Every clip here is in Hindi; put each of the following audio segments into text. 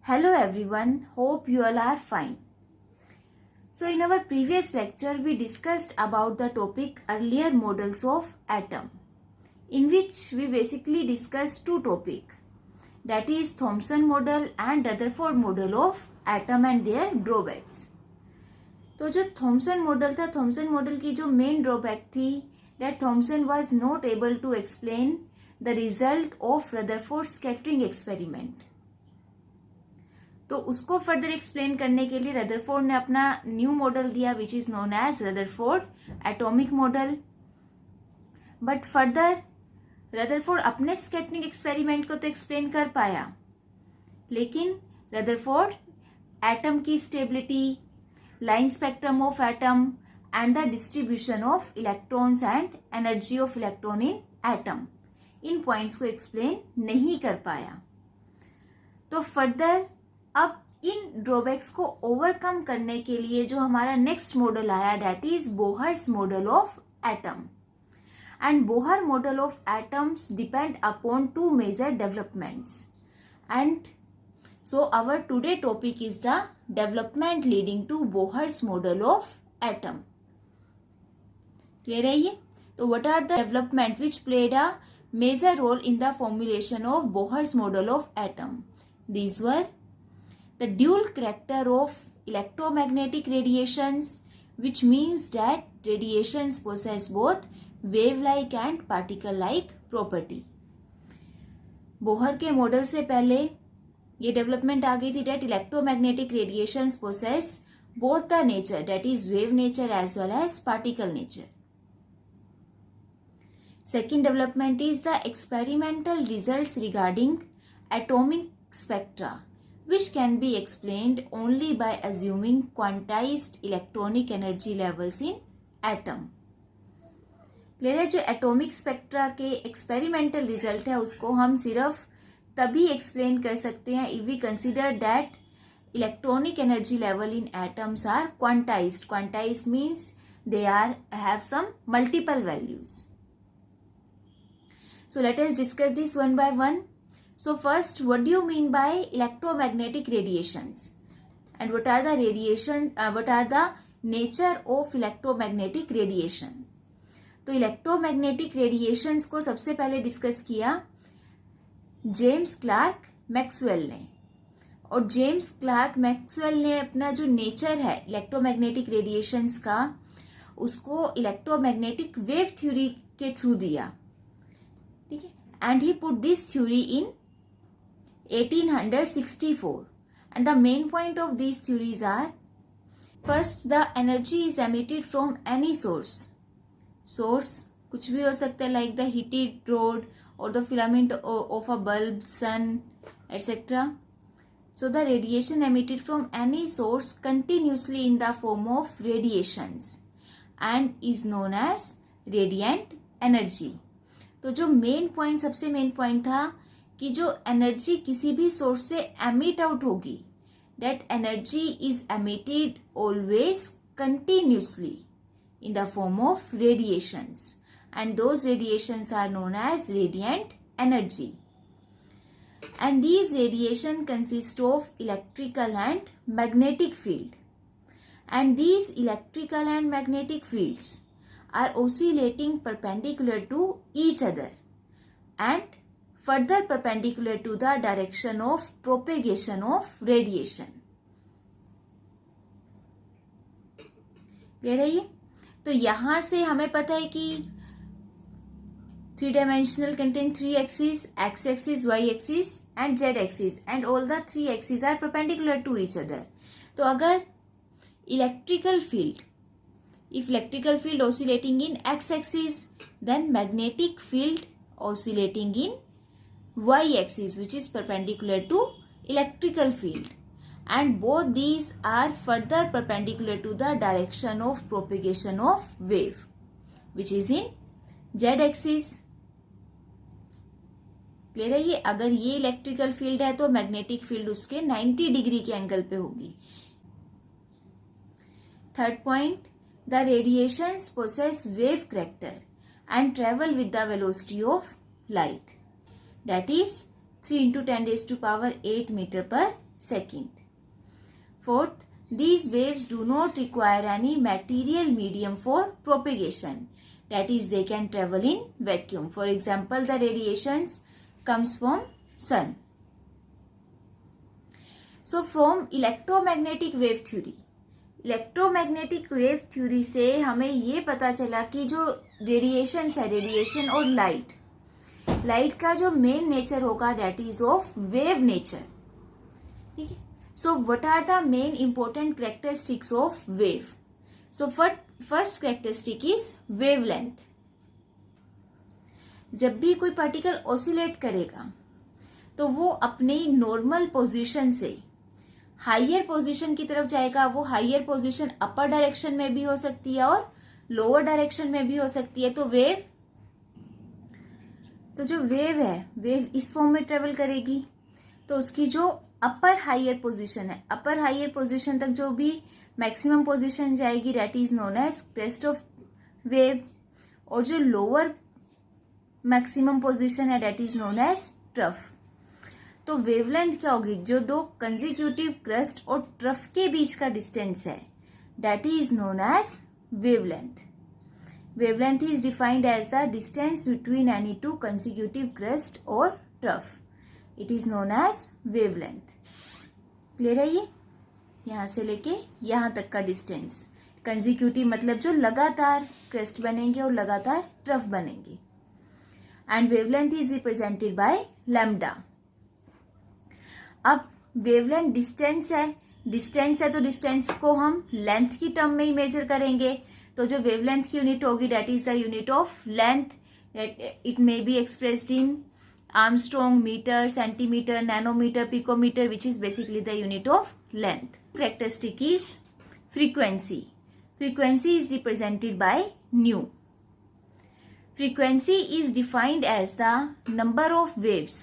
Hello everyone, hope you all are fine. So in our previous lecture we discussed about the topic earlier models of atom, in which we basically discussed two topics, that is Thomson model and Rutherford model of atom and their drawbacks. तो जो थॉमसन मॉडल था, थॉमसन मॉडल की जो मेन ड्रॉबैक थी, that Thomson was not able to explain the result of Rutherford scattering experiment. तो उसको फर्दर एक्सप्लेन करने के लिए रदरफोर्ड ने अपना न्यू मॉडल दिया which is known as Rutherford atomic model. But further Rutherford अपने स्कैटरिंग एक्सपेरिमेंट को तो एक्सप्लेन कर पाया, लेकिन रदरफोर्ड एटम की stability, line spectrum of atom and the distribution of electrons and energy of electron in atom, इन पॉइंट्स को एक्सप्लेन नहीं कर पाया. तो फर्दर अब इन ड्रॉबैक्स को ओवरकम करने के लिए जो हमारा नेक्स्ट मॉडल आया, that is Bohr's model of atom. And Bohr model of atoms depend upon two major developments. And so our today topic is the development leading to Bohr's model of atom. Clear है ये? तो what are the development which played a major role in the formulation of Bohr's model of atom? These were the dual character of electromagnetic radiations, which means that radiations possess both wave-like and particle-like property. Bohr के मॉडल से पहले ये डेवलपमेंट आ गई थी that electromagnetic radiations possess both the nature, that is wave nature as well as particle nature. Second development is the experimental results regarding atomic spectra, which can be explained only by assuming quantized electronic energy levels in atom. Clear है? जो एटॉमिक स्पेक्ट्रा के एक्सपेरिमेंटल रिजल्ट है उसको हम सिर्फ तभी एक्सप्लेन कर सकते हैं if we consider that electronic energy level in atoms are quantized. Quantized means they have some multiple values. So let us discuss this one by one. So first, what do you mean by electromagnetic radiations? And what are the what are the nature of electromagnetic radiation? तो इलेक्ट्रोमैग्नेटिक रेडिएशंस को सबसे पहले डिस्कस किया जेम्स क्लार्क मैक्सवेल ने. और जेम्स क्लार्क मैक्सवेल ने अपना जो नेचर है इलेक्ट्रोमैग्नेटिक रेडिएशंस का, उसको इलेक्ट्रोमैग्नेटिक वेव थ्योरी के थ्रू दिया. ठीक है? And he put this theory in 1864, and the main point of these theories are: first, the energy is emitted from any source. Source कुछ भी हो सकता है, like the heated rod or the filament of a bulb, sun, etc. So the radiation emitted from any source continuously in the form of radiations and is known as radiant energy. तो जो मेन पॉइंट, सबसे मेन पॉइंट था कि जो एनर्जी किसी भी सोर्स से एमिट आउट होगी, that energy is emitted always continuously in the form of radiations, and those radiations are known as radiant energy. And these radiation consist of electrical and magnetic field, and these electrical and magnetic fields are oscillating perpendicular to each other and further perpendicular to the direction of propagation of radiation. Clear है ये? तो यहां से हमें पता है कि three dimensional contain three axis, X axis, Y axis and Z axis, and all the three axis are perpendicular to each other. तो अगर electrical field, if electrical field oscillating in x-axis, then magnetic field oscillating in y-axis, which is perpendicular to electrical field, and both these are further perpendicular to the direction of propagation of wave, which is in z-axis. Clear है ये? अगर ये इलेक्ट्रिकल फील्ड है तो मैग्नेटिक फील्ड उसके 90 डिग्री के एंगल पे होगी. Third point, the radiations possess wave character and travel with the velocity of light, that is 3 into 10 raised to power 8 meter per second. Fourth, these waves do not require any material medium for propagation. That is, they can travel in vacuum. For example, the radiations comes from sun. So from electromagnetic wave theory, electromagnetic wave theory से हमें ये पता चला कि जो रेडिएशन है, रेडिएशन और लाइट का जो मेन नेचर होगा that is of wave nature. ठीक है. So what are the main important characteristics of wave? So first characteristic is wavelength. जब भी कोई पार्टिकल ऑसिलेट करेगा तो वो अपनी नॉर्मल पोजीशन से हाइयर पोजीशन की तरफ जाएगा. वो हाइयर पोजीशन अपर डायरेक्शन में भी हो सकती है और लोअर डायरेक्शन में भी हो सकती है. तो जो वेव है, वेव इस फॉर्म में ट्रेवल करेगी. तो उसकी जो अपर हाइयर पोजीशन है, अपर हाइयर पोजीशन तक जो भी मैक्सिमम पोजीशन जाएगी that is known as crest of wave. और जो लोअर मैक्सिमम पोजीशन है that is known as trough. तो वेवलेंथ क्या होगी? जो दो कंसेक्यूटिव क्रस्ट और ट्रफ के बीच का डिस्टेंस है that is known as wavelength. Wavelength is defined as the distance between any two consecutive crest और trough. It is known as wavelength. Clear है? ये यहां से लेके यहां तक का डिस्टेंस. कंसेक्यूटिव मतलब जो लगातार क्रस्ट बनेंगे और लगातार ट्रफ बनेंगे. And wavelength is represented by lambda. अब वेवलेंथ डिस्टेंस है तो डिस्टेंस को हम लेंथ की टर्म में ही मेजर करेंगे. तो जो वेवलेंथ की यूनिट होगी that is the unit of length. It may be expressed in Armstrong, metre, centimetre, nanometre, picometre, which is basically the unit of length. Characteristic is frequency. Frequency is represented by nu. Frequency is defined as the number of waves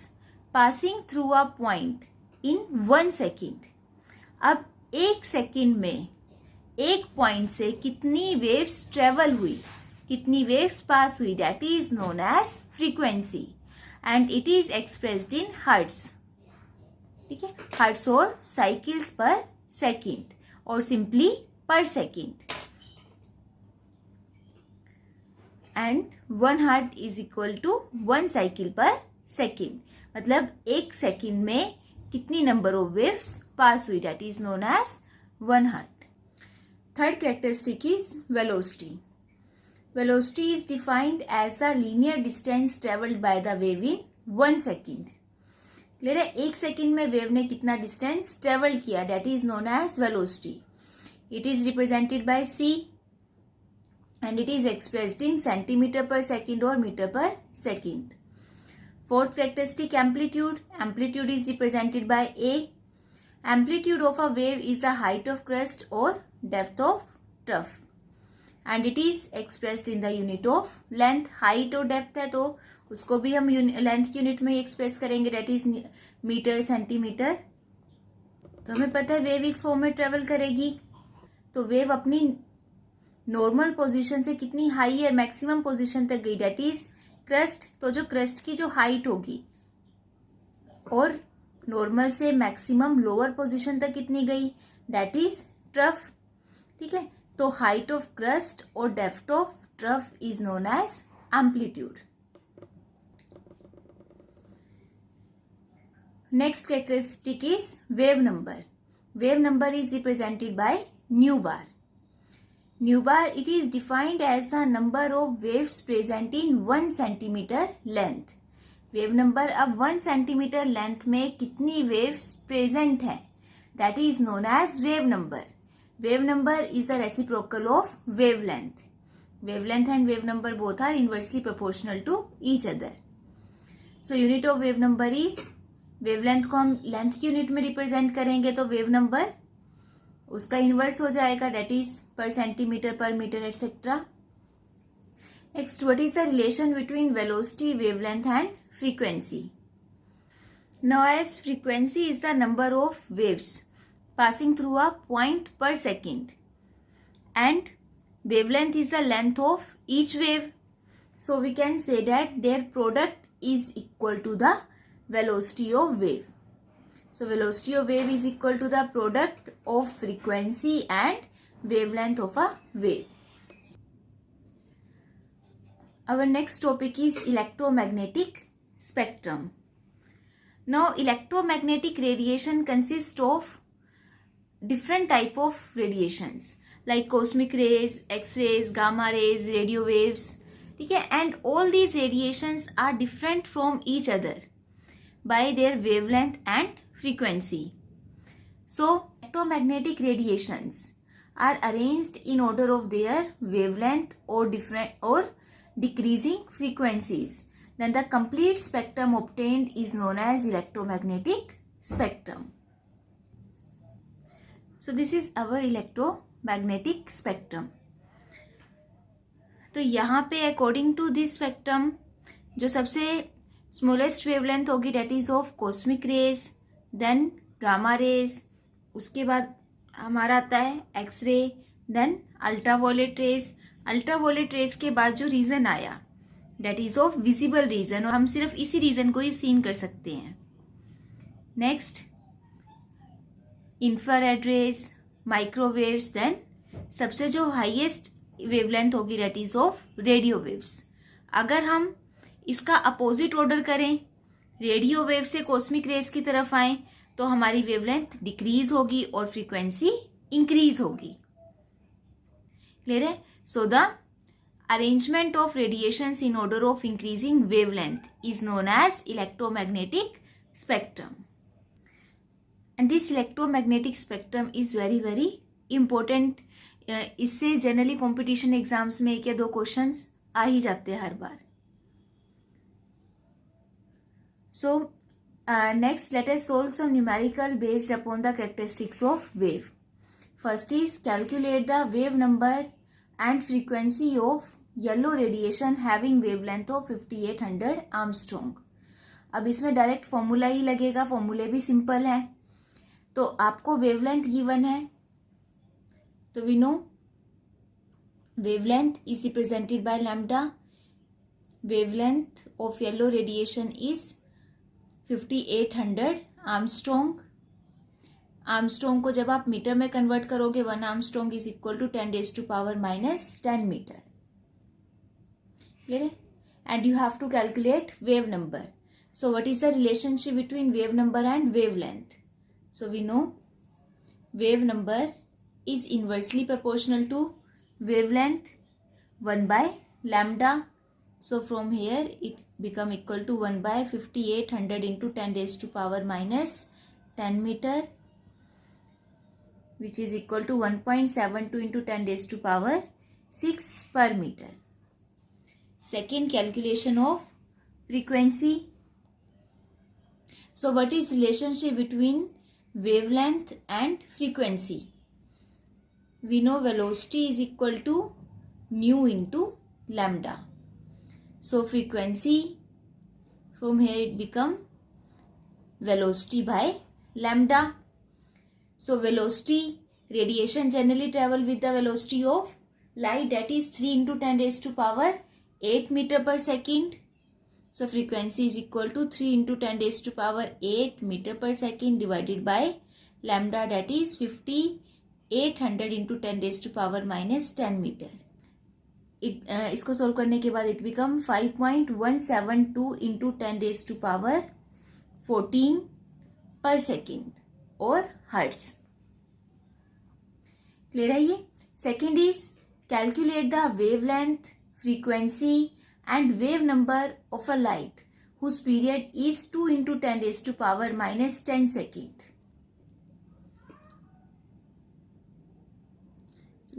passing through a point in 1 second. अब 1 सेकेंड में एक पॉइंट से कितनी वेव्स ट्रेवल हुई, कितनी वेव्स पास हुई, that is known as frequency. And it is expressed in hertz. ठीक है, हर्ट्ज और साइकिल्स पर सेकेंड और simply per second. And 1 hertz is equal to 1 cycle per second. मतलब 1 सेकेंड में कितनी नंबर ऑफ वेव्स पास हुई, that is known as 1 hertz. Third characteristic is velocity. Velocity is defined as a linear distance travelled by the wave in 1 second. Clear है? 1 सेकेंड में वेव ने कितना डिस्टेंस ट्रेवल किया, that is known as velocity. It is represented by c and it is expressed in centimeter per second or meter per second. Fourth characteristic, amplitude. Amplitude is represented by A. Amplitude of a wave is the height of crest or depth of trough and it is expressed in the unit of length. height और depth है तो उसको भी हम लेंथ की यूनिट में एक्सप्रेस करेंगे, that is मीटर, सेंटीमीटर. तो हमें पता है वेव इस फॉर्म में ट्रेवल करेगी. तो वेव अपनी नॉर्मल पोजीशन से कितनी हाई और मैक्सिमम पोजीशन तक गई, दैट इज क्रस्ट. तो जो क्रस्ट की जो हाइट होगी और नॉर्मल से मैक्सिमम लोअर पोजीशन तक कितनी गई, दैट इज ट्रफ. ठीक है, तो हाइट ऑफ क्रस्ट और depth of trough is known as amplitude. Next characteristic is wave number. Wave number is represented by nu bar. Nu bar, it is defined as the number of waves present in 1 centimeter length. Wave number अब 1 सेंटीमीटर लेंथ में कितनी वेव्स प्रेजेंट हैं, that is known as wave number. Wave number is a reciprocal of wave length. Wave length and wave number both are inversely proportional to each other. So unit of wave number is, wave length को हम लेंथ की यूनिट में रिप्रेजेंट करेंगे तो वेव नंबर उसका इनवर्स हो जाएगा, that is per centimetre, per metre, etcetera. Next, what is the relation between velocity, wavelength and frequency? Now as frequency is the number of waves passing through a point per second and wavelength is the length of each wave. So we can say that their product is equal to the velocity of wave. So velocity of wave is equal to the product of frequency and wavelength of a wave. Our next topic is electromagnetic spectrum. Now electromagnetic radiation consists of different type of radiations like cosmic rays, X-rays, gamma rays, radio waves. ठीक है, and all these radiations are different from each other by their wavelength and frequency. So electromagnetic radiations are arranged in order of their wavelength or different or decreasing frequencies. Then the complete spectrum obtained is known as electromagnetic spectrum. So this is our electromagnetic spectrum. तो यहाँ पे अकॉर्डिंग टू दिस स्पेक्ट्रम जो सबसे स्मॉलेस्ट वेवलेंथ होगी that is of cosmic rays, then gamma rays, उसके बाद हमारा आता है X-ray, then ultraviolet rays. Ultraviolet rays के बाद जो रीजन आया that is of visible region, और हम सिर्फ इसी रीजन को ही सीन कर सकते हैं. Next infrared rays, microwaves, then सबसे जो हाईएस्ट वेवलेंथ होगी that is of radio waves. अगर हम इसका अपोजिट ऑर्डर करें, रेडियो वेव से कॉस्मिक रेज की तरफ आए तो हमारी वेवलेंथ डिक्रीज होगी और फ्रीक्वेंसी इंक्रीज होगी. क्लियर है? So the arrangement of radiations in order of increasing wavelength is known as electromagnetic spectrum. And this electromagnetic spectrum is very very important. इससे जनरली कॉम्पिटिशन एग्जाम्स में 1 या 2 क्वेश्चंस आ ही जाते हैं हर बार. So next let us solve some numerical based upon the characteristics of wave. First is calculate the wave number and frequency of yellow radiation having wavelength of 5800 Armstrong. अब इसमें डायरेक्ट फॉर्मूला ही लगेगा, फॉर्मूले भी सिंपल है. तो आपको वेवलेंथ गिवन है, तो we know wavelength is represented by lambda. Wavelength of yellow radiation is 5800 angstrom. Angstrom को जब आप मीटर में कन्वर्ट करोगे 1 angstrom is equal to 10⁻⁻10 metre. Clear है? And you have to calculate wave number. So what is the relationship between wave number and wavelength? So we know wave number is inversely proportional to wavelength 1 by lambda. So from here it become equal to 1 by 5800 into 10⁻⁻10 meter, which is equal to 1.72 into 10⁻6 per meter. Second, calculation of frequency. So what is relationship between wavelength and frequency? We know velocity is equal to nu into lambda. So frequency from here it become velocity by lambda. So velocity, radiation generally travel with the velocity of light, that is 3 into 10⁸8 meter per second. So frequency is equal to 3 into 10⁸8 meter per second divided by lambda, that is 5800 into 10⁻⁻10 metre. इसको सोल्व करने के बाद इट बिकम 5.172 इंटू 10⁻14 पर सेकेंड और हर्ट्स. क्लियर है ये? Second is calculate the wavelength, frequency and wave number of a light whose period is 2 into 10⁻10 second.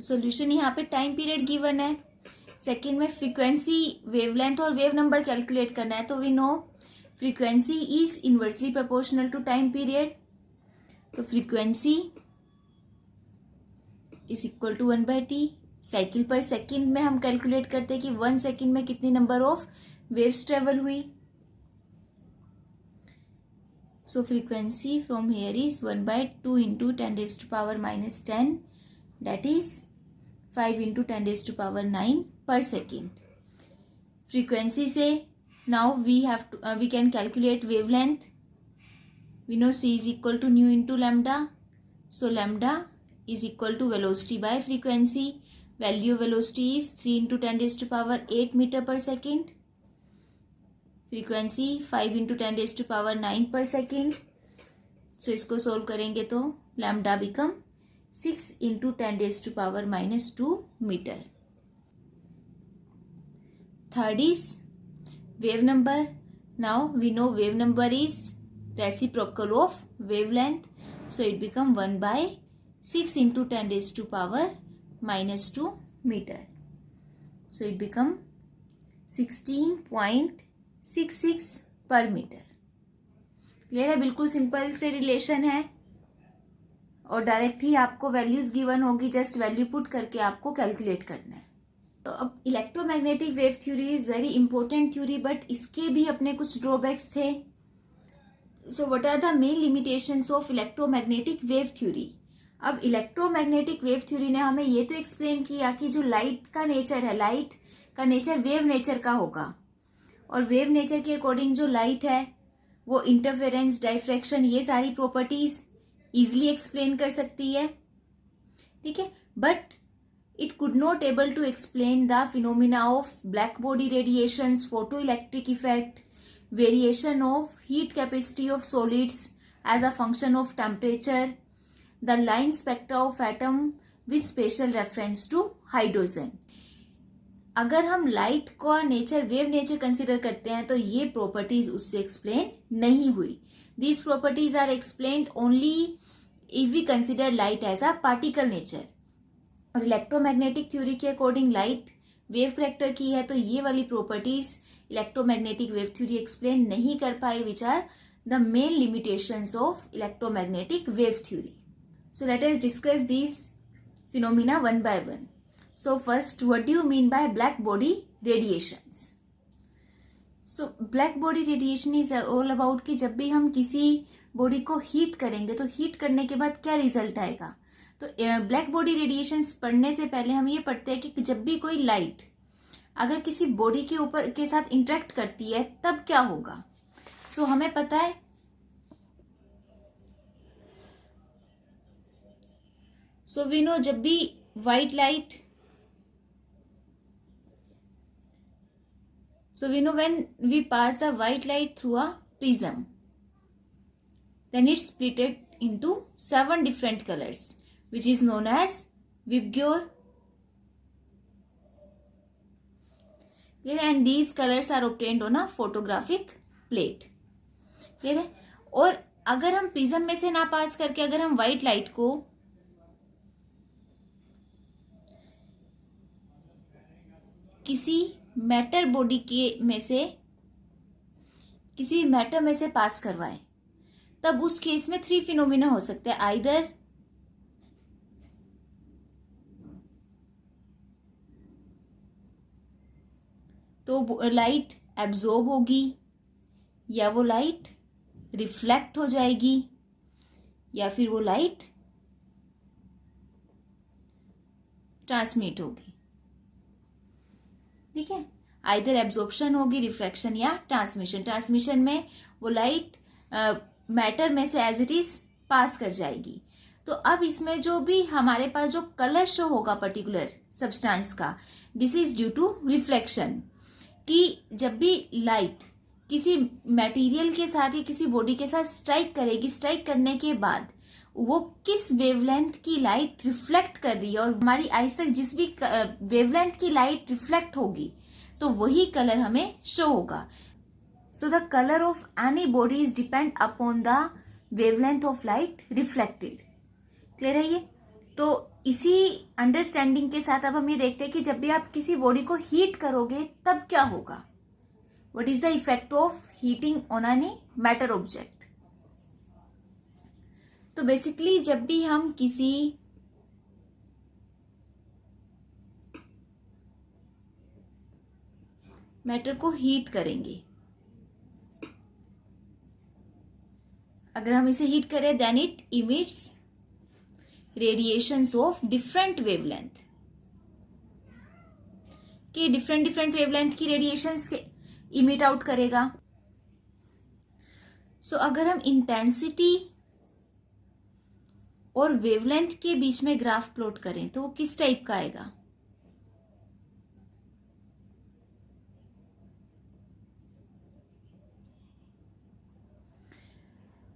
Solution यहाँ पे टाइम पीरियड गिवन है. सेकेंड में फ्रीक्वेंसी, वेवलेंथ और वेव नंबर कैलकुलेट करना है. तो we know frequency is inversely proportional to time period. तो frequency is equal to 1/t. Cycle per second में हम कैलकुलेट करते हैं कि 1 सेकेंड में कितनी नंबर ऑफ वेव्स ट्रेवल हुई. So frequency from here is 1/2 into 10⁻10 that is 5 into 10⁻9 per second. Frequency से now we can calculate wavelength. We know c is equal to nu into lambda. So lambda is equal to velocity by frequency. Value of velocity is 3 into 10 raised to power 8 meter per second. Frequency 5 into 10 raised to power 9 per second. So इसको solve करेंगे तो lambda become 6 into 10 raised to power minus 2 meter. Third is wave number. Now we know wave number is reciprocal of wavelength. So it become 1 by 6 into 10 raised to power minus 2 meter. So it become 16.66 per meter. Clear है? बिल्कुल सिंपल से रिलेशन है और डायरेक्ट ही आपको वैल्यूज गिवन होगी, जस्ट वैल्यू पुट करके आपको कैलकुलेट करना है. तो अब electromagnetic wave theory is very important theory, but इसके भी अपने कुछ ड्रॉबैक्स थे. So what are the main limitations of electromagnetic wave theory? अब इलेक्ट्रोमैग्नेटिक वेव थ्योरी ने हमें ये तो एक्सप्लेन किया कि जो लाइट का नेचर है, लाइट का नेचर वेव नेचर का होगा, और वेव नेचर के अकॉर्डिंग जो लाइट है वो इंटरफेरेंस, डाइफ्रैक्शन, ये सारी प्रॉपर्टीज इजीली एक्सप्लेन कर सकती है. ठीक है, but it could not able to explain the phenomena of black body radiations, photo electric effect, variation of heat capacity of solids as a function of temperature, the line spectra of atom with special reference to hydrogen. अगर हम लाइट का नेचर, वेव नेचर कंसिडर करते हैं तो ये प्रॉपर्टीज उससे एक्सप्लेन नहीं हुई. These properties are explained only if we consider light as a particle nature. और इलेक्ट्रोमैग्नेटिक थ्योरी के अकॉर्डिंग लाइट वेव करेक्टर की है, तो ये वाली properties electromagnetic wave theory explain नहीं कर पाई, which are the main limitations of electromagnetic wave theory. So let us discuss this phenomena one by one. So first, what do you mean by black body radiations? So black body radiation is all about कि जब भी हम किसी बॉडी को हीट करेंगे तो हीट करने के बाद क्या रिजल्ट आएगा. तो ब्लैक बॉडी रेडिएशंस पढ़ने से पहले हम ये पढ़ते हैं कि जब भी कोई लाइट अगर किसी बॉडी के ऊपर के साथ इंटरेक्ट करती है तब क्या होगा. सो हमें पता है वी नो जब भी white light, so we know when we pass the white light through a prism, then it's split into 7 different colors, which is known as Vibgyor. And these colors are obtained on a photographic plate. Clear है? और अगर हम प्रिज्म में से ना पास करके अगर हम व्हाइट लाइट को किसी मैटर बॉडी के में से, किसी मैटर में से पास करवाए, तब उस केस में 3 फिनोमिना हो सकते हैं. आइदर तो लाइट एब्जॉर्ब होगी, या वो लाइट रिफ्लेक्ट हो जाएगी, या फिर वो लाइट ट्रांसमिट होगी. ठीक है, आइदर एब्जॉर्प्शन होगी, रिफ्लेक्शन या ट्रांसमिशन. ट्रांसमिशन में वो लाइट मैटर में से एज इट इज पास कर जाएगी. तो अब इसमें जो भी हमारे पास जो कलर शो होगा पर्टिकुलर सब्सटेंस का, this is due to reflection. कि जब भी लाइट किसी मटेरियल के साथ या किसी बॉडी के साथ स्ट्राइक करेगी, स्ट्राइक करने के बाद वो किस वेवलेंथ की लाइट रिफ्लेक्ट कर रही है, और हमारी आईज तक जिस भी वेवलेंथ की लाइट रिफ्लेक्ट होगी तो वही कलर हमें शो होगा. So the colour of any body is depend upon the wavelength of light reflected. Clear है ये? तो इसी अंडरस्टैंडिंग के साथ अब हम ये देखते हैं कि जब भी आप किसी बॉडी को हीट करोगे तब क्या होगा. What is the effect of heating on any matter object. तो बेसिकली जब भी हम किसी मैटर को हीट करेंगे, अगर हम इसे हीट करें, then it emits radiations of different wavelength. कि डिफरेंट वेवलेंथ की रेडिएशंस इमिट आउट करेगा. सो अगर हम इंटेंसिटी और वेवलेंथ के बीच में ग्राफ प्लॉट करें तो वो किस टाइप का आएगा?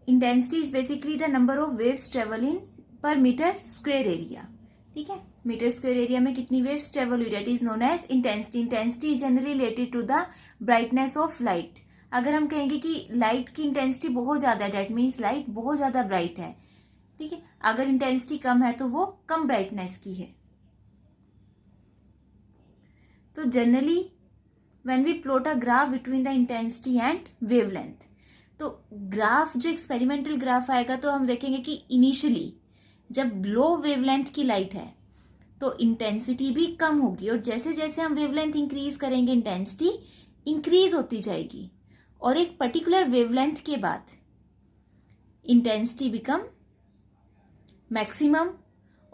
Intensity is basically the number of waves travel in पर मीटर स्क्वायर एरिया. ठीक है, मीटर स्क्वायर एरिया में कितनी वेव्स ट्रेवल हुई, that is known as intensity. Intensity is generally related to the brightness of light. अगर हम कहेंगे कि लाइट की इंटेंसिटी बहुत ज्यादा है, दैट मीन्स लाइट बहुत ज्यादा ब्राइट है. ठीक है, अगर इंटेंसिटी कम है तो वो कम ब्राइटनेस की है. तो generally when we plot a graph between the intensity and wavelength, तो ग्राफ जो एक्सपेरिमेंटल ग्राफ आएगा तो हम देखेंगे कि इनिशियली जब लो वेवलेंथ की लाइट है तो इंटेंसिटी भी कम होगी, और जैसे जैसे हम वेवलेंथ इंक्रीज करेंगे इंटेंसिटी इंक्रीज होती जाएगी, और एक पर्टिकुलर वेवलेंथ के बाद इंटेंसिटी बिकम मैक्सिमम,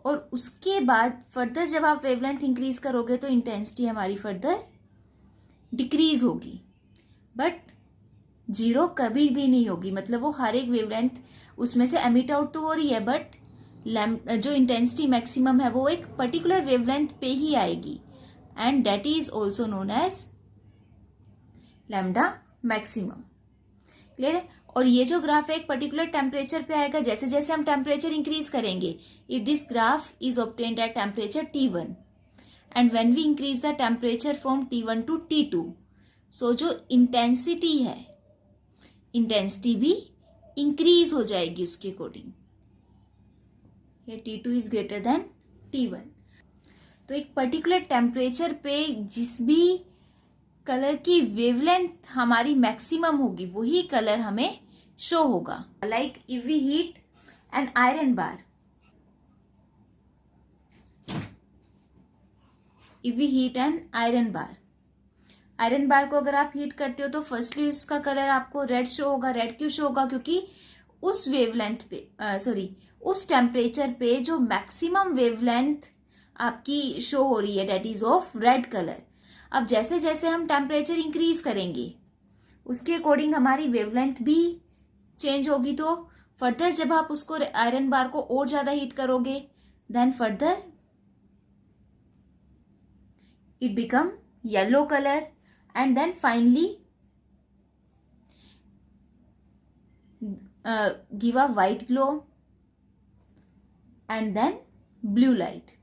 और उसके बाद फर्दर जब आप वेवलेंथ इंक्रीज करोगे तो इंटेंसिटी हमारी फर्दर डिक्रीज होगी, बट जीरो कभी भी नहीं होगी. मतलब वो हर एक वेवलेंथ उसमें से एमिट आउट तो हो रही है, बट जो इंटेंसिटी मैक्सिमम है वो एक पर्टिकुलर वेवलेंथ पे ही आएगी, and that is also known as lambda maximum. Clear है? और ये जो ग्राफ है एक पर्टिकुलर टेम्परेचर पे आएगा. जैसे जैसे हम टेम्परेचर इंक्रीज करेंगे, if this graph is obtained at temperature T1 and when we increase the temperature from T1 to T2, so जो इंटेंसिटी है, इंटेंसिटी भी इंक्रीज हो जाएगी उसके अकॉर्डिंग. ये T2 is greater than T1. तो एक पर्टिकुलर टेम्परेचर पे जिस भी कलर की वेवलेंथ हमारी मैक्सिमम होगी वही कलर हमें शो होगा. Like if we heat an iron bar, if we heat an iron bar को अगर आप हीट करते हो तो फर्स्टली उसका कलर आपको रेड शो होगा. रेड क्यों शो होगा? क्योंकि उस वेवलेंथ पे उस टेम्परेचर पे जो मैक्सिमम वेवलेंथ आपकी शो हो रही है that is of red colour. अब जैसे जैसे हम टेम्परेचर इंक्रीज करेंगे उसके अकॉर्डिंग हमारी वेवलेंथ भी चेंज होगी. तो फर्दर जब आप उसको आयरन बार को और ज्यादा हीट करोगे then further it become yellow colour, and then finally give a white glow and then blue light.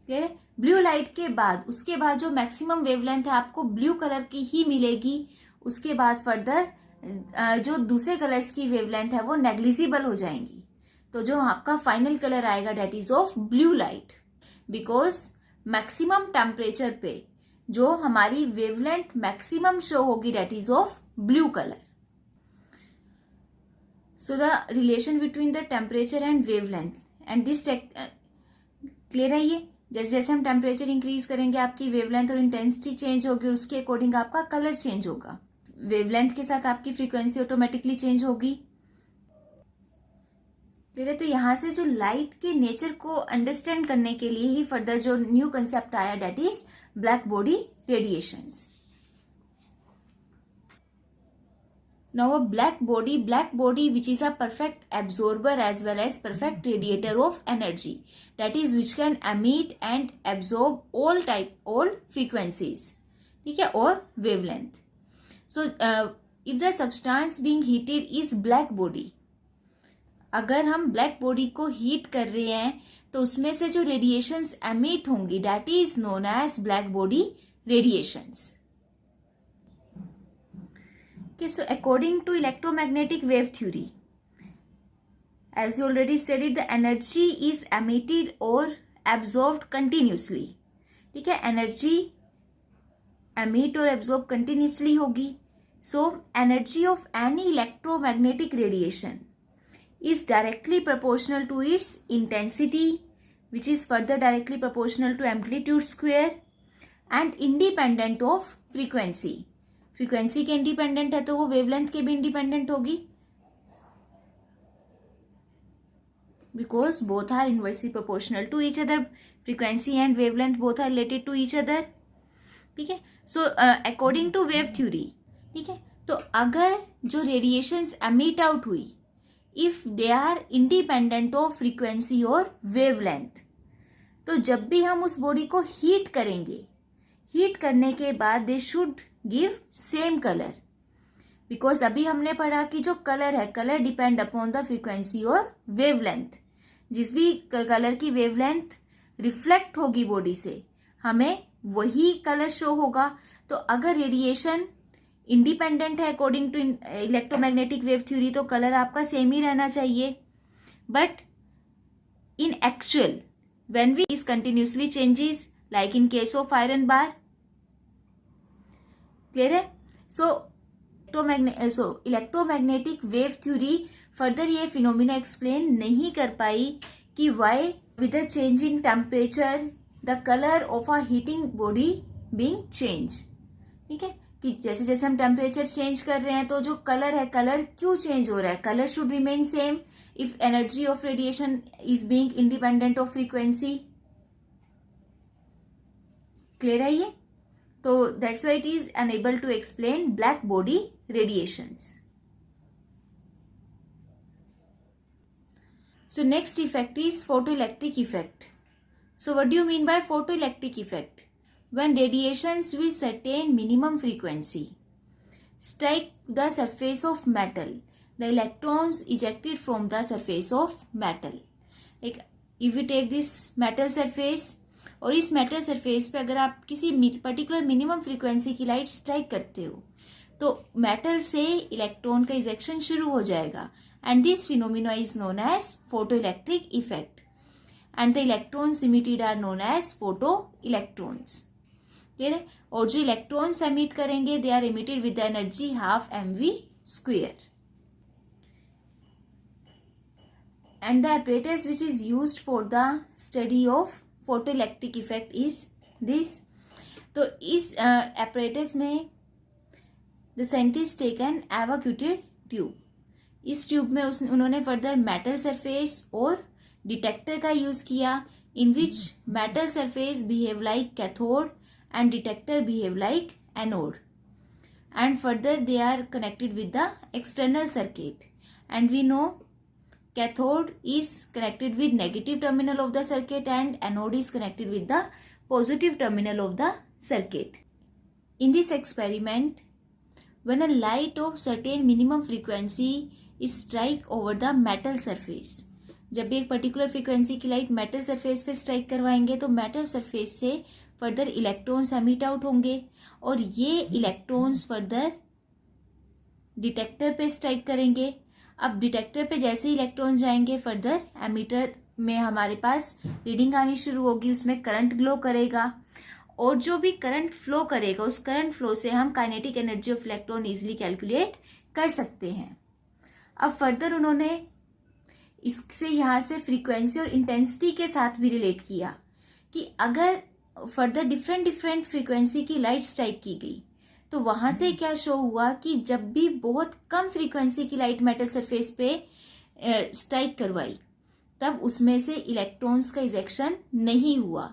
okay? Blue light के बाद उसके बाद जो मैक्सिमम वेवलेंथ है आपको ब्लू कलर की ही मिलेगी. उसके बाद फर्दर जो दूसरे कलर्स की वेवलेंथ है वो नेग्लिजिबल हो जाएंगी. तो जो आपका फाइनल कलर आएगा that is of blue light, because maximum temperature पे जो हमारी वेवलेंथ मैक्सिमम शो होगी that is of blue colour. So the relation between the temperature and wavelength and this clear है. ये जैसे जैसे हम टेम्परेचर इंक्रीज करेंगे आपकी वेवलेंथ और इंटेंसिटी चेंज होगी, उसके अकॉर्डिंग आपका कलर चेंज होगा. वेवलेंथ के साथ आपकी फ्रीक्वेंसी ऑटोमेटिकली चेंज होगी. ठीक है, तो यहाँ से जो लाइट के नेचर को अंडरस्टैंड करने के लिए ही फर्दर जो न्यू कंसेप्ट आया that is black body radiations. Now a black body which is a perfect absorber as well as perfect radiator of energy, that is which can emit and absorb all frequencies, ठीक है, और wavelength. So if the substance being heated is black body, अगर हम ब्लैक बॉडी को हीट कर रहे हैं तो उसमें से जो रेडिएशंस एमिट होंगी that is known as black body radiations. Okay, so according to electromagnetic wave theory, as you already studied, the energy is emitted or absorbed continuously. ठीक है, एनर्जी emit और absorb continuously होगी. So energy of any electromagnetic radiation is directly proportional to its intensity, which is further directly proportional to amplitude square and independent of frequency. Frequency के इंडिपेंडेंट है तो वो वेवलेंथ के भी इंडिपेंडेंट होगी, because both are inversely proportional to each other. Frequency and wavelength both are related to each other. ठीक है, so according to wave theory ठीक है। तो अगर जो रेडिएशंस एमिट आउट हुई, if they are independent of frequency और वेवलेंथ, तो जब भी हम उस बॉडी को हीट करेंगे, हीट करने के बाद they should give same colour, because अभी हमने पढ़ा कि जो कलर है, colour depend upon the frequency और वेवलेंथ। जिस भी कलर की वेवलेंथ रिफ्लेक्ट होगी बॉडी से, हमें वही कलर शो होगा। तो अगर रेडिएशन इंडिपेंडेंट है according to electromagnetic wave theory, तो कलर आपका सेम ही रहना चाहिए। But in actual when we is continuously changes, like in case of iron bar, clear है। so electromagnetic wave theory further ये फिनोमिना एक्सप्लेन नहीं कर पाई कि why with the change in temperature the colour of a heating body being change. ठीक है, कि जैसे जैसे हम टेम्परेचर चेंज कर रहे हैं तो जो कलर है, कलर क्यों चेंज हो रहा है? Colour should remain same if energy of radiation is being independent of frequency। clear है ये? तो that's why it is unable to explain black body radiations। so next effect is photoelectric effect। so what do you mean by photoelectric effect? when radiations with certain minimum frequency strike the surface of metal, the electrons ejected from the surface of metal। like if we take this metal surface, और इस मेटल सरफेस पे अगर आप किसी पर्टिकुलर मिनिमम फ्रीक्वेंसी की लाइट स्ट्राइक करते हो तो मेटल से इलेक्ट्रॉन का इजेक्शन शुरू हो जाएगा, and this phenomena is known as photo electric effect, and the electrons emitted are known as photo electrons. Clear है? और जो इलेक्ट्रॉन्स एमिट करेंगे they are emitted with the energy half mv²। and the apparatus which is used for the study of photoelectric effect is this। तो इस apparatus में the scientist take an evacuated tube। इस ट्यूब में उन्होंने फर्दर मेटल सरफेस और डिटेक्टर का यूज किया, in which metal surface behave like cathode and detector behave like anode, and further they are connected with the external circuit, and we know cathode is connected with negative terminal of the circuit and anode is connected with the positive terminal of the circuit। in this experiment, when a light of certain minimum frequency is strike over the metal surface, जब भी एक पर्टिकुलर फ्रीक्वेंसी की लाइट मेटल सरफेस पे स्ट्राइक करवाएंगे तो मेटल सरफेस से फर्दर इलेक्ट्रॉन्स एमिट आउट होंगे, और ये इलेक्ट्रॉन्स फर्दर डिटेक्टर पे स्ट्राइक करेंगे। अब डिटेक्टर पे जैसे ही इलेक्ट्रॉन जाएंगे फर्दर एमीटर में हमारे पास रीडिंग आनी शुरू होगी, उसमें करंट ग्लो करेगा, और जो भी करंट फ्लो करेगा उस करंट फ्लो से हम kinetic energy of electron easily calculate कर सकते हैं। अब फर्दर उन्होंने इससे यहाँ से फ्रीक्वेंसी और इंटेंसिटी के साथ भी रिलेट किया कि अगर फर्दर डिफरेंट फ्रीक्वेंसी की लाइट स्ट्राइक की गई तो वहां से क्या शो हुआ कि जब भी बहुत कम फ्रीक्वेंसी की लाइट मेटल सरफेस पे स्ट्राइक करवाई तब उसमें से इलेक्ट्रॉन्स का इजेक्शन नहीं हुआ।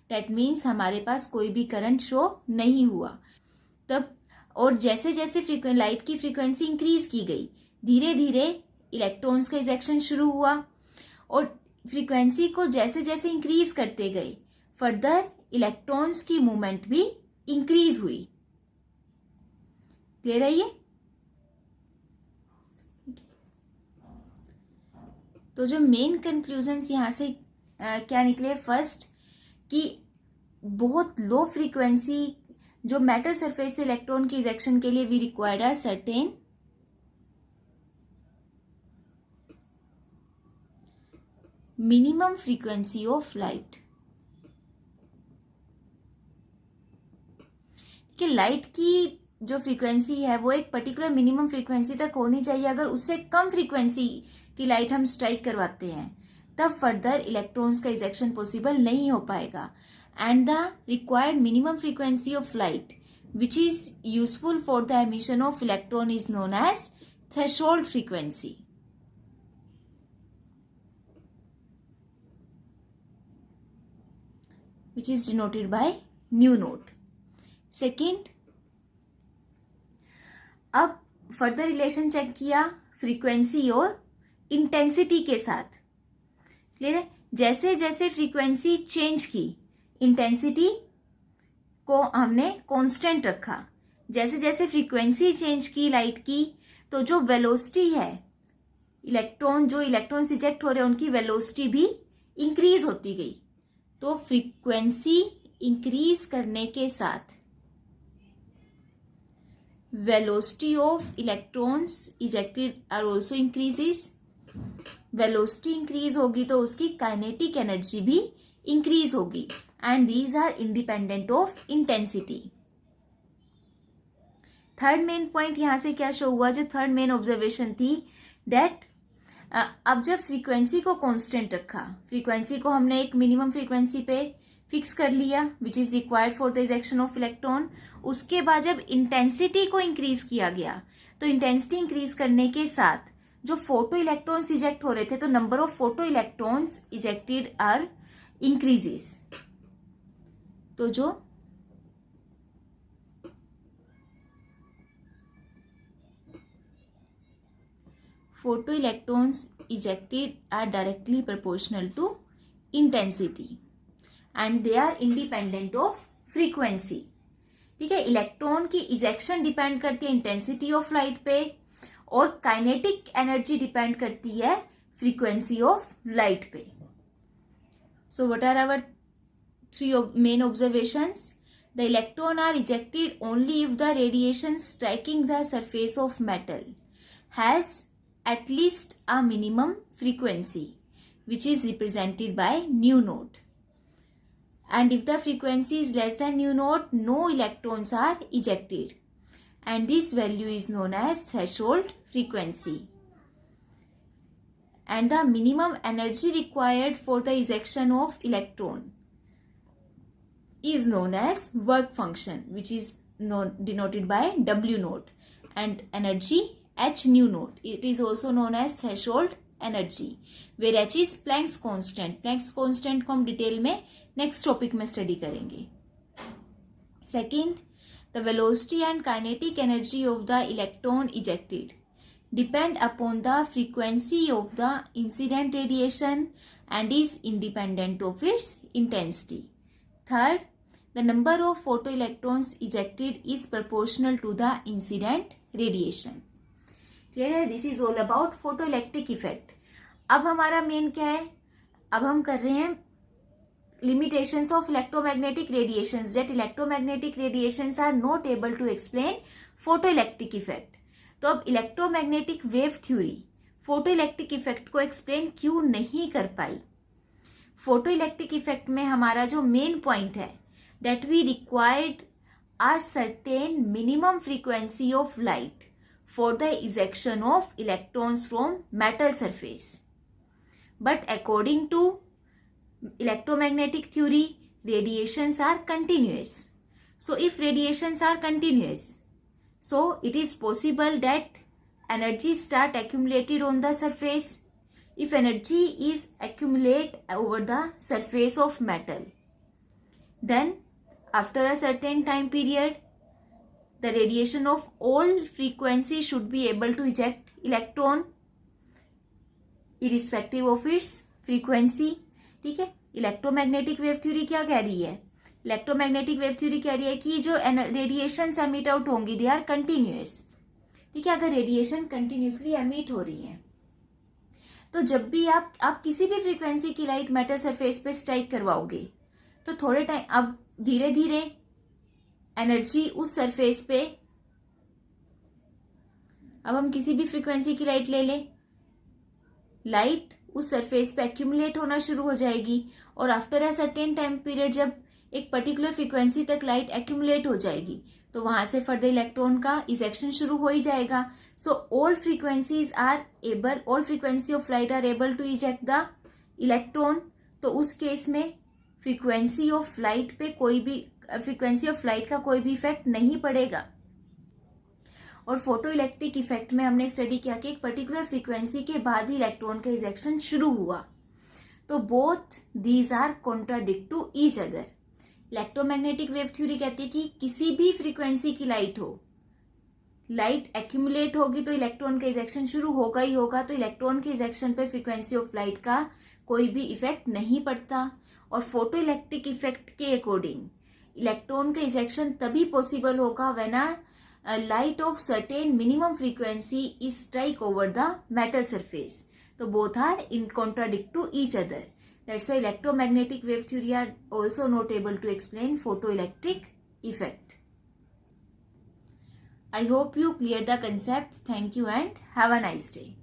दैट मीन्स हमारे पास कोई भी करंट शो नहीं हुआ तब। और जैसे जैसे लाइट की फ्रीक्वेंसी इंक्रीज की गई धीरे धीरे इलेक्ट्रॉन्स का इजेक्शन शुरू हुआ, और फ्रीक्वेंसी को जैसे जैसे इंक्रीज करते गए फर्दर इलेक्ट्रॉन्स की मूवमेंट भी इंक्रीज हुई। क्लियर है ये? तो जो मेन कंक्लूजन्स यहाँ से क्या निकले, फर्स्ट कि बहुत लो फ्रीक्वेंसी जो मेटल सरफेस से इलेक्ट्रॉन की इजेक्शन के लिए we required a certain minimum frequency of light. कि लाइट की जो फ्रीक्वेंसी है वो एक पर्टिकुलर मिनिमम फ्रीक्वेंसी तक होनी चाहिए। अगर उससे कम फ्रीक्वेंसी की लाइट हम स्ट्राइक करवाते हैं तब फर्दर इलेक्ट्रॉन्स का इजेक्शन पॉसिबल नहीं हो पाएगा, and the required minimum frequency of light which is useful for the emission of electron is known as threshold frequency. which is denoted by nu naught। Second, अब फर्दर रिलेशन चेक किया फ्रीक्वेंसी और इंटेंसिटी के साथ। क्लियर है? जैसे जैसे फ्रीक्वेंसी चेंज की, इंटेंसिटी को हमने कांस्टेंट रखा। जैसे जैसे फ्रीक्वेंसी चेंज की लाइट की, तो जो वेलोसिटी है, जो इलेक्ट्रॉन्स इजेक्ट हो रहे हैं उनकी वेलोसिटी भी इंक्रीज होती गई। तो फ्रीक्वेंसी इंक्रीज करने के साथ velocity of electrons ejected are also increases। Velocity increase होगी तो उसकी काइनेटिक एनर्जी भी इंक्रीज होगी, and these are independent of intensity. Third main point यहां से क्या शो हुआ, जो थर्ड मेन ऑब्जर्वेशन थी, दैट अब जब फ्रीक्वेंसी को कांस्टेंट रखा, फ्रीक्वेंसी को हमने एक मिनिमम फ्रीक्वेंसी पे फिक्स कर लिया which is required for the ejection of electron. उसके बाद जब इंटेंसिटी को इंक्रीज किया गया, तो इंटेंसिटी इंक्रीज करने के साथ जो फोटो इलेक्ट्रॉन्स इजेक्ट हो रहे थे, तो number of photo electrons ejected are increases. तो जो photo electrons ejected are directly proportional to intensity and they are independent of frequency. ठीक है, इलेक्ट्रॉन की इजेक्शन डिपेंड करती है इंटेंसिटी ऑफ लाइट पे, और काइनेटिक एनर्जी डिपेंड करती है फ्रीक्वेंसी ऑफ लाइट पे। So what are our three main observations? The electron are ejected only if the radiation striking the surface of metal has at least a minimum frequency which is represented by nu naught, and if the frequency is less than nu naught, no electrons are ejected, and this value is known as threshold frequency, and the minimum energy required for the ejection of electron is known as work function, which is denoted by W naught, and energy H nu naught. It is also known as threshold energy, where H is Planck's constant. Planck's constant को हम डिटेल में नेक्स्ट टॉपिक में स्टडी करेंगे। Second, the velocity and kinetic energy of the electron ejected depend upon the frequency of the incident radiation and is independent of its intensity. Third, the number of photo electrons ejected is proportional to the incident radiation. Clear है? This is all about photo electric effect. अब हमारा मेन क्या है, अब हम कर रहे हैं limitations of electromagnetic radiations, that electromagnetic radiations are not able to explain photoelectric effect। तो अब electromagnetic wave theory photoelectric effect को एक्सप्लेन क्यों नहीं कर पाई? फोटोइलेक्ट्रिक इफेक्ट में हमारा जो मेन पॉइंट है, that we required a certain minimum frequency of light for the ejection of electrons from metal surface, but according to electromagnetic theory, radiations are continuous. So if radiations are continuous, so it is possible that energy start accumulated on the surface. If energy is accumulate over the surface of metal, then after a certain time period, the radiation of all frequency should be able to eject electron irrespective of its frequency। ठीक है, इलेक्ट्रोमैग्नेटिक वेव थ्योरी क्या कह रही है? इलेक्ट्रोमैग्नेटिक वेव थ्योरी कह रही है कि जो रेडिएशन एमिट आउट होंगी दे आर कंटिन्यूअस। ठीक है, अगर रेडिएशन कंटिन्यूसली एमिट हो रही है, तो जब भी आप किसी भी फ्रीक्वेंसी की लाइट मेटल सरफेस पे स्ट्राइक करवाओगे, तो थोड़े टाइम अब धीरे धीरे एनर्जी उस सरफेस पे, अब हम किसी भी फ्रीक्वेंसी की लाइट ले लें, लाइट उस सरफेस पे एक्यूमुलेट होना शुरू हो जाएगी, और after a certain time period जब एक पर्टिकुलर फ्रीक्वेंसी तक लाइट एक्यूमुलेट हो जाएगी, तो वहां से फर्दर इलेक्ट्रॉन का इजेक्शन शुरू हो ही जाएगा। So all frequency of light are able to eject the electron. तो उस केस में फ्रीक्वेंसी ऑफ लाइट का कोई भी इफेक्ट नहीं पड़ेगा। और फोटो इलेक्ट्रिक इफेक्ट में हमने स्टडी किया कि एक पर्टिकुलर फ्रीक्वेंसी के बाद ही इलेक्ट्रॉन का इजेक्शन शुरू हुआ। तो both these are contradict to each other. Electromagnetic wave theory कहती है कि किसी भी फ्रीक्वेंसी की लाइट हो, लाइट एक्यूमुलेट होगी तो इलेक्ट्रॉन का इजेक्शन शुरू होगा ही होगा, तो इलेक्ट्रॉन के इजेक्शन पर फ्रीक्वेंसी ऑफ लाइट का कोई भी इफेक्ट नहीं पड़ता। और फोटो इलेक्ट्रिक इफेक्ट के अकॉर्डिंग इलेक्ट्रॉन का इजेक्शन तभी पॉसिबल होगा when a light of certain minimum frequency is strike over the metal surface. तो both are in contradict to each other, that's why electromagnetic wave theory are also not able to explain photoelectric effect. I hope you clear the concept. Thank you and have a nice day.